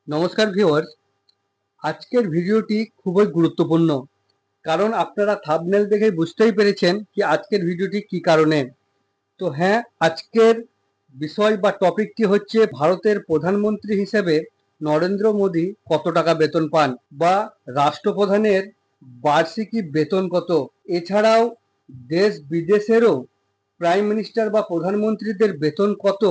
নমস্কার ভিউয়ার্স, আজকের ভিডিওটি খুবই গুরুত্বপূর্ণ। কারণ আপনারা থাম্বনেল দেখে বুঝতেই পেরেছেন কি আজকের ভিডিওটি কি কারণে। তো হ্যাঁ, আজকের বিষয় বা টপিকটি হচ্ছে ভারতের প্রধানমন্ত্রী হিসেবে নরেন্দ্র মোদী কত টাকা বেতন পান বা রাষ্ট্রপ্রধানের বার্ষিকী বেতন কত। এছাড়াও দেশ বিদেশেরও প্রাইম মিনিস্টার বা প্রধানমন্ত্রীদের বেতন কত,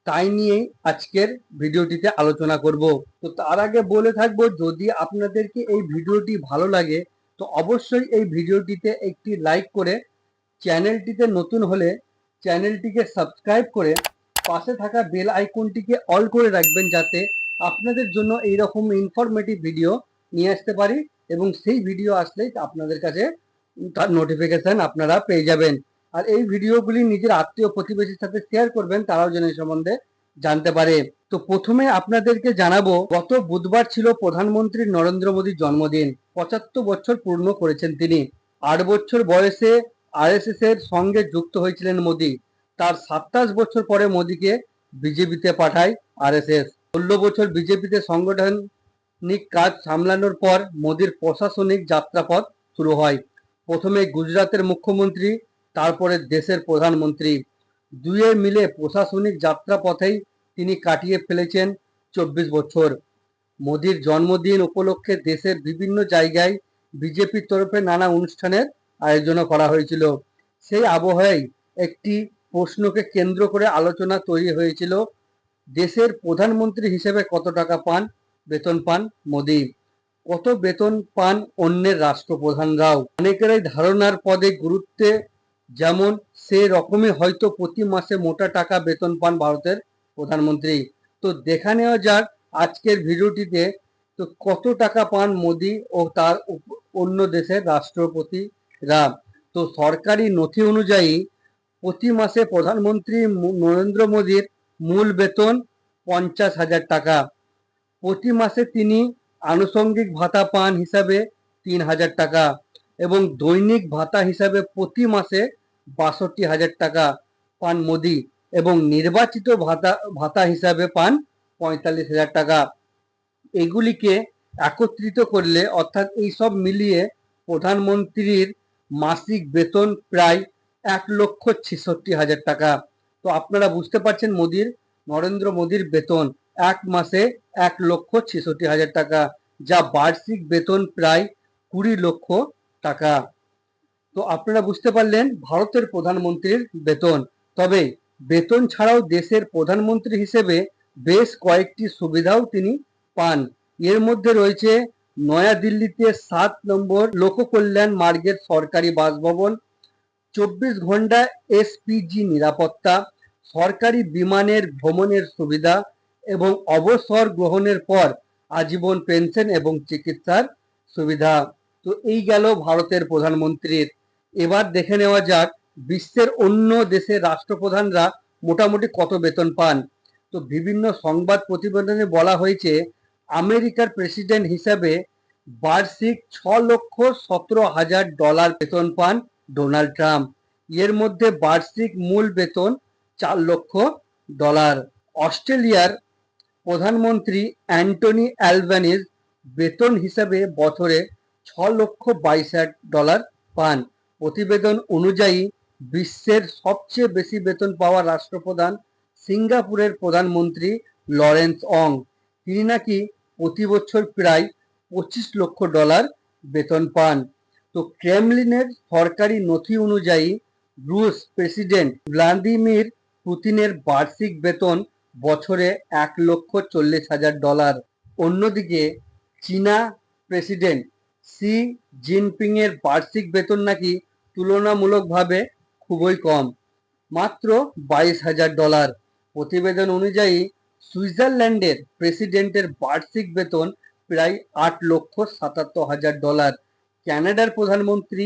তাই নিয়েই আজকের ভিডিওটিতে আলোচনা করব। তো তার আগে বলে থাকবো, যদি আপনাদেরকে এই ভিডিওটি ভালো লাগে তো অবশ্যই এই ভিডিওটিতে একটি লাইক করে, চ্যানেলটিতে নতুন হলে চ্যানেলটিকে সাবস্ক্রাইব করে পাশে থাকা বেল আইকনটিকে অল করে রাখবেন, যাতে আপনাদের জন্য এইরকম ইনফরমেটিভ ভিডিও নিয়ে আসতে পারি এবং সেই ভিডিও আসলেই আপনাদের কাছে তার নোটিফিকেশন আপনারা পেয়ে যাবেন। আর এই ভিডিওগুলি নিজের আত্মীয় প্রতিবেশীর সাথে শেয়ার করবেন, তারাও যেন এই সম্বন্ধে জানতে পারে। তো প্রথমে আপনাদেরকে জানাবো, গত বুধবার ছিল প্রধানমন্ত্রী নরেন্দ্র মোদীর জন্মদিন। 75 বছর পূর্ণ করেছেন তিনি। 8 বছর বয়সে আরএসএস এর সঙ্গে যুক্ত হয়েছিলেন মোদী। তার 27 বছর পরে মোদীকে বিজেপিতে পাঠায় আরএসএস। 16 বছর বিজেপিতে সাংগঠনিক কাজ সামলানোর পর মোদীর প্রশাসনিক যাত্রাপথ শুরু হয়। প্রথমে গুজরাটের মুখ্যমন্ত্রী, তারপরে দেশের প্রধানমন্ত্রী। দুয়ে মিলে প্রশাসনিক যাত্রাপথেই তিনি কাটিয়ে ফেলেছেন 24 বছর। মোদীর জন্মদিন উপলক্ষে দেশের বিভিন্ন জায়গায় বিজেপির তরফে নানা অনুষ্ঠানের আয়োজনও করা হয়েছিল। সেই আবহাওয়ায় একটি প্রশ্নকে কেন্দ্র করে আলোচনা তৈরি হয়েছিল, দেশের প্রধানমন্ত্রী হিসেবে কত টাকা বেতন পান মোদী। কত বেতন পান অন্যের রাষ্ট্রপ্রধানরাও। অনেকেরই ধারণার পদে গুরুত্বে যেমন সে রকমই হয়তো প্রতি মাসে মোটা টাকা বেতন পান ভারতের প্রধানমন্ত্রী। তো দেখা নেওয়া যাক আজকের ভিডিওটিতে, তো কত টাকা পান মোদী ও তার অন্য দেশের রাষ্ট্রপতিরা। তো সরকারি নথি অনুযায়ী প্রতি মাসে প্রধানমন্ত্রী নরেন্দ্র মোদীর মূল বেতন 50,000 টাকা। প্রতি মাসে তিনি আনুষঙ্গিক ভাতা পান হিসাবে 3,000 টাকা এবং দৈনিক ভাতা হিসাবে প্রতি মাসে 62,000 টাকা পান মোদী এবং নির্বাচিত ভাতা হিসাবে পান 45,000 টাকা। এগুলিকে একত্রিত করলে অর্থাৎ এই সব মিলিয়ে প্রধানমন্ত্রীর মাসিক বেতন প্রায় 1,66,000 টাকা। তো আপনারা বুঝতে পারছেন নরেন্দ্র মোদীর বেতন এক মাসে 1,66,000 টাকা, যা বার্ষিক বেতন প্রায় 20 লক্ষ টাকা। তো আপনারা বুঝতে পারলেন ভারতের প্রধানমন্ত্রীর বেতন। তবে বেতন ছাড়াও দেশের প্রধানমন্ত্রী হিসেবে বেশ কয়েকটি সুবিধাও তিনি পান। এর মধ্যে রয়েছে নয়াদিল্লিতে 7 নম্বর লোককল্যাণ মার্গের সরকারি বাসভবন, 24 ঘন্টা এসপিজি নিরাপত্তা, সরকারি বিমানের ভ্রমণের সুবিধা এবং অবসর গ্রহণের পর আজীবন পেনশন এবং চিকিৎসার সুবিধা। তো এই গেল ভারতের প্রধানমন্ত্রীর। এবার দেখে নেওয়া যাক বিশ্বের অন্য দেশের রাষ্ট্রপ্রধানরা মোটামুটি কত বেতন পান। তো বিভিন্ন সংবাদ প্রতিবেদনে বলা হয়েছে, আমেরিকার প্রেসিডেন্ট হিসাবে বার্ষিক $6,17,000 বেতন পান ডোনাল্ড ট্রাম্প। এর মধ্যে বার্ষিক মূল বেতন $4 লক্ষ। অস্ট্রেলিয়ার প্রধানমন্ত্রী অ্যান্টনি অ্যালবানিজ বেতন হিসাবে বছরে $6,22,000 পান। প্রতিবেদন অনুযায়ী বিশ্বের সবচেয়ে বেশি বেতন পাওয়া রাষ্ট্রপ্রধান সিঙ্গাপুরের প্রধানমন্ত্রী লরেন্স অং। তিনি নাকি প্রতি বছর প্রায় $25 লক্ষ বেতন পান। তো ক্রেমলিনের সরকারি নথি অনুযায়ী রুশ প্রেসিডেন্ট ভ্লাদিমির পুতিনের বার্ষিক বেতন বছরে $1,40,000। অন্যদিকে চীনা প্রেসিডেন্ট শি জিনপিং এর বার্ষিক বেতন নাকি তুলনামূলকভাবে খুবই কম, মাত্র $22,000। প্রতিবেদন অনুযায়ী সুইজারল্যান্ডের প্রেসিডেন্টের বার্ষিক বেতন প্রায় $8,77,000। কানাডার প্রধানমন্ত্রী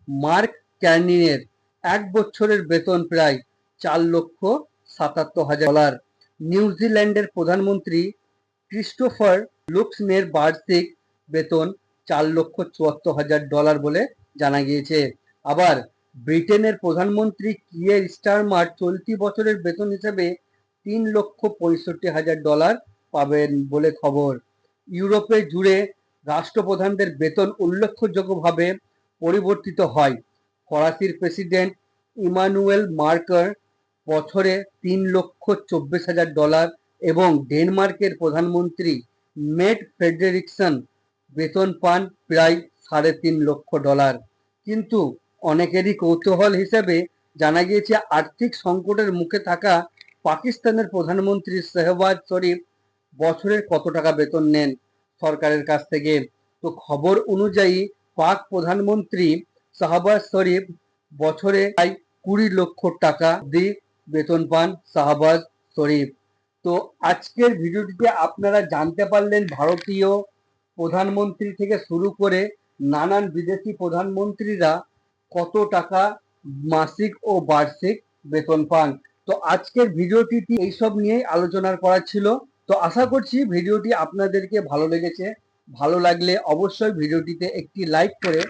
মার্ক কার্নির এক বছরের বেতন প্রায় $4,77,000। নিউজিল্যান্ডের প্রধানমন্ত্রী ক্রিস্টোফার লুক্সনের বার্ষিক বেতন $4,74,000 বলে জানা গিয়েছে। আবার ব্রিটেনের প্রধানমন্ত্রী কিয়ের স্টারমার চলতি বছরের বেতন হিসেবে $3,65,000 পাবেন বলে খবর। ইউরোপে জুড়ে রাষ্ট্রপ্রধানদের বেতন উল্লেখযোগ্যভাবে পরিবর্তিত হয়। ফরাসির প্রেসিডেন্ট ইমানুয়েল মার্কার বছরে $3,24,000 এবং ডেনমার্কের প্রধানমন্ত্রী মেট ফ্রেডেরিকসন বেতন পান প্রায় $3.5 লক্ষ। কিন্তু অনেকেরই কৌতূহল হিসেবে জানা গিয়েছে আর্থিক সংকটের মুখে থাকা পাকিস্তানের প্রধানমন্ত্রী শেহবাজ শরীফ বছরে কত টাকা বেতন নেন সরকারের কাছ থেকে। তো খবর অনুযায়ী পাক প্রধানমন্ত্রী শাহবাজ শরীফ বছরে প্রায় 20 লক্ষ টাকা অব্দি বেতন পান শাহবাজ শরীফ। তো আজকের ভিডিওটিতে আপনারা জানতে পারলেন ভারতীয় প্রধানমন্ত্রী থেকে শুরু করে নানান বিদেশি প্রধানমন্ত্রীরা কত টাকা মাসিক ও বার্ষিক বেতন পান। তো আজকের ভিডিওটি এইসব নিয়েই আলোচনা করা ছিল। তো আশা করছি ভিডিওটি আপনাদেরকে ভালো লেগেছে। ভালো লাগলে অবশ্যই ভিডিওটিতে একটি লাইক করে,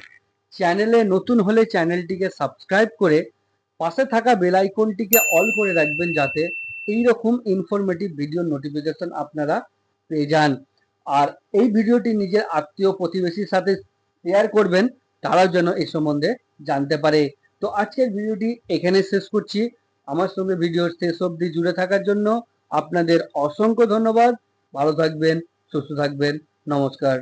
চ্যানেলে নতুন হলে চ্যানেলটিকে সাবস্ক্রাইব করে পাশে থাকা বেল আইকনটিকে অল করে রাখবেন, যাতে এই রকম ইনফরমেটিভ ভিডিও নোটিফিকেশন আপনারা পেয়ে যান। আর এই ভিডিওটি নিজের আত্মীয় প্রতিবেশীর সাথে শেয়ার করবেন, তারাও যেন এই সম্বন্ধে জানতে পারে। তো আজকের ভিডিওটি এখানে শেষ করছি। আমার সঙ্গে ভিডিওর শেষ অবধি জুড়ে থাকার জন্য আপনাদের অসংখ্য ধন্যবাদ। ভালো থাকবেন, সুস্থ থাকবেন। নমস্কার।